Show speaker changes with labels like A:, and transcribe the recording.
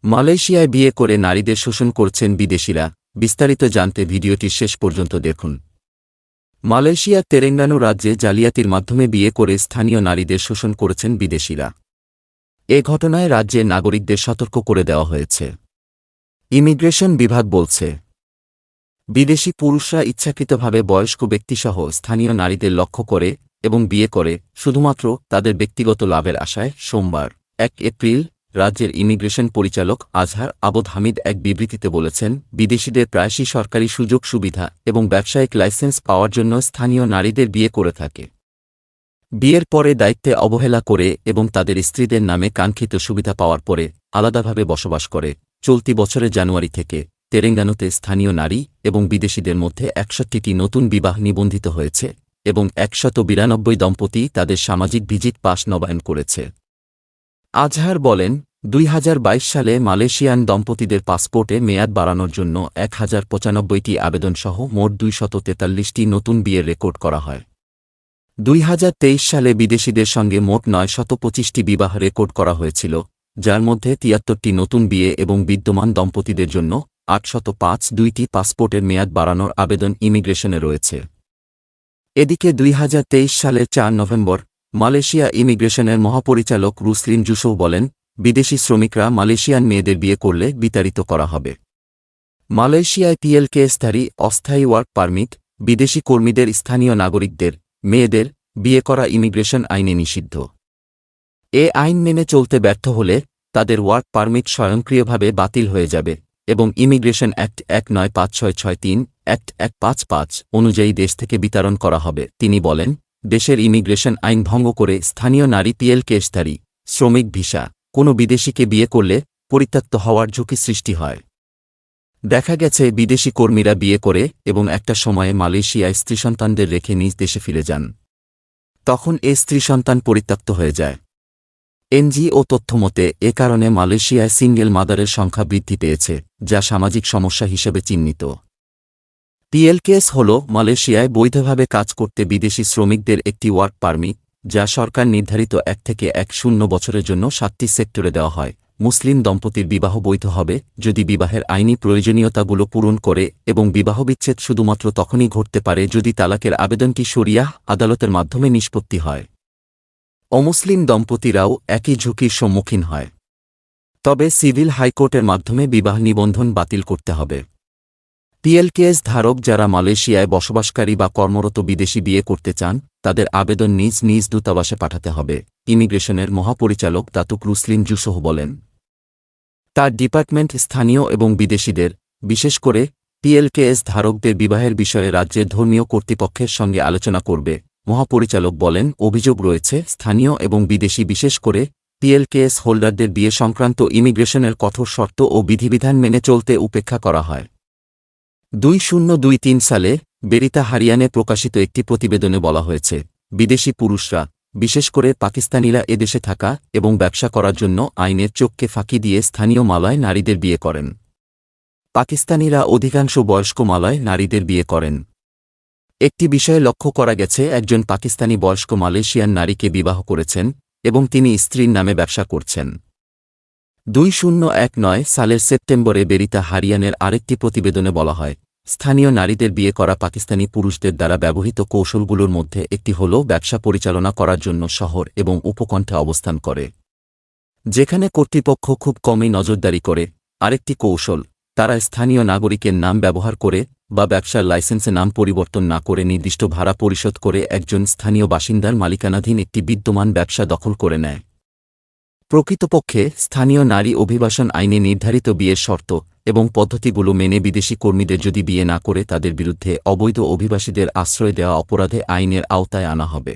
A: মালয়েশিয়ায় বিয়ে করে নারীদের শোষণ করছেন বিদেশিরা। বিস্তারিত জানতে ভিডিওটি শেষ পর্যন্ত দেখুন। মালয়েশিয়ার তেলেঙ্গানা রাজ্যে জালিয়াতির মাধ্যমে বিয়ে করে স্থানীয় নারীদের শোষণ করেছেন বিদেশিরা। এ ঘটনায় রাজ্যের নাগরিকদের সতর্ক করে দেওয়া হয়েছে। ইমিগ্রেশন বিভাগ বলছে, বিদেশি পুরুষরা ইচ্ছাকৃতভাবে বয়স্ক ব্যক্তিসহ স্থানীয় নারীদের লক্ষ্য করে এবং বিয়ে করে শুধুমাত্র তাদের ব্যক্তিগত লাভের আশায়। সোমবার ১ এপ্রিল রাজ্যের ইমিগ্রেশন পরিচালক আজহার আবদ হামিদ এক বিবৃতিতে বলেছেন, বিদেশিদের প্রায়শই সরকারি সুযোগ সুবিধা এবং ব্যবসায়িক লাইসেন্স পাওয়ার জন্য স্থানীয় নারীদের বিয়ে করে থাকে। বিয়ের পরে দায়িত্বে অবহেলা করে এবং তাদের স্ত্রীদের নামে কাঙ্ক্ষিত সুবিধা পাওয়ার পরে আলাদাভাবে বসবাস করে। চলতি বছরের জানুয়ারি থেকে তেলেঙ্গানাতে স্থানীয় নারী এবং বিদেশিদের মধ্যে ৬১টি নতুন বিবাহ নিবন্ধিত হয়েছে এবং ১৯২ দম্পতি তাদের সামাজিক ভিজিট পাস নবায়ন করেছে। আজহার বলেন, ২০২২ সালে মালয়েশিয়ান দম্পতিদের পাসপোর্টে মেয়াদ বাড়ানোর জন্য ১,০৯৫টি আবেদনসহ মোট ২৪৩টি নতুন বিয়ের রেকর্ড করা হয়। ২০২৩ সালে বিদেশিদের সঙ্গে মোট ৯২৫টি বিবাহ রেকর্ড করা হয়েছিল, যার মধ্যে ৭৩টি নতুন বিয়ে এবং বিদ্যমান দম্পতিদের জন্য ৮০৫টি পাসপোর্টের মেয়াদ বাড়ানোর আবেদন ইমিগ্রেশনে রয়েছে। এদিকে ২০২৩ সালের ৪ নভেম্বর মালয়েশিয়া ইমিগ্রেশনের মহাপরিচালক রুসলিন জুসৌ বলেন, বিদেশি শ্রমিকরা মালয়েশিয়ান মেয়েদের বিয়ে করলে বিতাড়িত করা হবে। মালয়েশিয়ায় পিএলকেএসধারী অস্থায়ী ওয়ার্ক পারমিট বিদেশি কর্মীদের স্থানীয় নাগরিকদের মেয়েদের বিয়ে করা ইমিগ্রেশন আইনে নিষিদ্ধ। এ আইন মেনে চলতে ব্যর্থ হলে তাদের ওয়ার্ক পারমিট স্বয়ংক্রিয়ভাবে বাতিল হয়ে যাবে এবং ইমিগ্রেশন অ্যাক্ট ১৯৫৬৬৩ অ্যাক্ট ১৫৫ অনুযায়ী দেশ থেকে বিতাড়ন করা হবে। তিনি বলেন, দেশের ইমিগ্রেশন আইন ভঙ্গ করে স্থানীয় নারী পিএলকেএসধারী শ্রমিক ভিসা কোনো বিদেশিকে বিয়ে করলে পরিত্যক্ত হওয়ার ঝুঁকি সৃষ্টি হয়। দেখা গেছে বিদেশি কর্মীরা বিয়ে করে এবং একটা সময়ে মালয়েশিয়ায় স্ত্রীসন্তানদের রেখে নিজ দেশে ফিরে যান। তখন এ স্ত্রীসন্তান পরিত্যক্ত হয়ে যায়। এনজিও তথ্যমতে এ কারণে মালয়েশিয়ায় সিঙ্গেল মাদারের সংখ্যা বৃদ্ধি পেয়েছে, যা সামাজিক সমস্যা হিসেবে চিহ্নিত। পিএলকেএস হল মালয়েশিয়ায় বৈধভাবে কাজ করতে বিদেশি শ্রমিকদের একটি ওয়ার্ক পারমিট, যা সরকার নির্ধারিত ১ থেকে ১০ বছরের জন্য ৭টি সেক্টরে দেওয়া হয়। মুসলিম দম্পতির বিবাহ বৈধ হবে যদি বিবাহের আইনি প্রয়োজনীয়তাগুলো পূরণ করে এবং বিবাহবিচ্ছেদ শুধুমাত্র তখনই ঘটতে পারে যদি তালাকের আবেদনটি শরিয়াহ আদালতের মাধ্যমে নিষ্পত্তি হয়। অমুসলিম দম্পতিরাও একই ঝুঁকির সম্মুখীন হয়, তবে সিভিল হাইকোর্টের মাধ্যমে বিবাহ নিবন্ধন বাতিল করতে হবে। পিএলকেএস ধারক যারা মালয়েশিয়ায় বসবাসকারী বা কর্মরত বিদেশি বিয়ে করতে চান, তাদের আবেদন নিজ নিজ দূতাবাসে পাঠাতে হবে, ইমিগ্রেশনের মহাপরিচালক দাতুক রুসলিন জুসৌ বলেন। তার ডিপার্টমেন্ট স্থানীয় এবং বিদেশিদের, বিশেষ করে পিএলকেএস ধারকদের বিবাহের বিষয়ে রাজ্যের ধর্মীয় কর্তৃপক্ষের সঙ্গে আলোচনা করবে। মহাপরিচালক বলেন, অভিযোগ রয়েছে স্থানীয় এবং বিদেশি বিশেষ করে পিএলকেএস হোল্ডারদের বিয়ে সংক্রান্ত ইমিগ্রেশনের কঠোর শর্ত ও বিধিবিধান মেনে চলতে উপেক্ষা করা হয়। ২০২৩ সালে বেরিতা হারিয়ানে প্রকাশিত একটি প্রতিবেদনে বলা হয়েছে, বিদেশি পুরুষরা, বিশেষ করে পাকিস্তানিরা এদেশে থাকা এবং ব্যবসা করার জন্য আইনের চোখকে ফাঁকি দিয়ে স্থানীয় মালয় নারীদের বিয়ে করেন। পাকিস্তানিরা অধিকাংশ বয়স্ক মালয় নারীদের বিয়ে করেন। একটি বিষয়ে লক্ষ্য করা গেছে, একজন পাকিস্তানি বয়স্ক মালয়েশিয়ান নারীকে বিবাহ করেছেন এবং তিনি স্ত্রীর নামে ব্যবসা করছেন। ২০১৯ সালের সেপ্টেম্বরে বেরিতা হারিয়ানের আরেকটি প্রতিবেদনে বলা হয়, স্থানীয় নারীদের বিয়ে করা পাকিস্তানি পুরুষদের দ্বারা ব্যবহৃত কৌশলগুলোর মধ্যে একটি হল ব্যবসা পরিচালনা করার জন্য শহর এবং উপকণ্ঠে অবস্থান করে, যেখানে কর্তৃপক্ষ খুব কমই নজরদারি করে। আরেকটি কৌশল, তারা স্থানীয় নাগরিকের নাম ব্যবহার করে বা ব্যবসার লাইসেন্সে নাম পরিবর্তন না করে নির্দিষ্ট ভাড়া পরিশোধ করে একজন স্থানীয় বাসিন্দার মালিকানাধীন একটি বিদ্যমান ব্যবসা দখল করে নেয়। প্রকৃতপক্ষে স্থানীয় নারী অভিবাসন আইনে নির্ধারিত বিয়ের শর্ত এবং পদ্ধতিগুলো মেনে বিদেশি কর্মীদের যদি বিয়ে না করে তাদের বিরুদ্ধে অবৈধ অভিবাসীদের আশ্রয় দেওয়া অপরাধে আইনের আওতায় আনা হবে।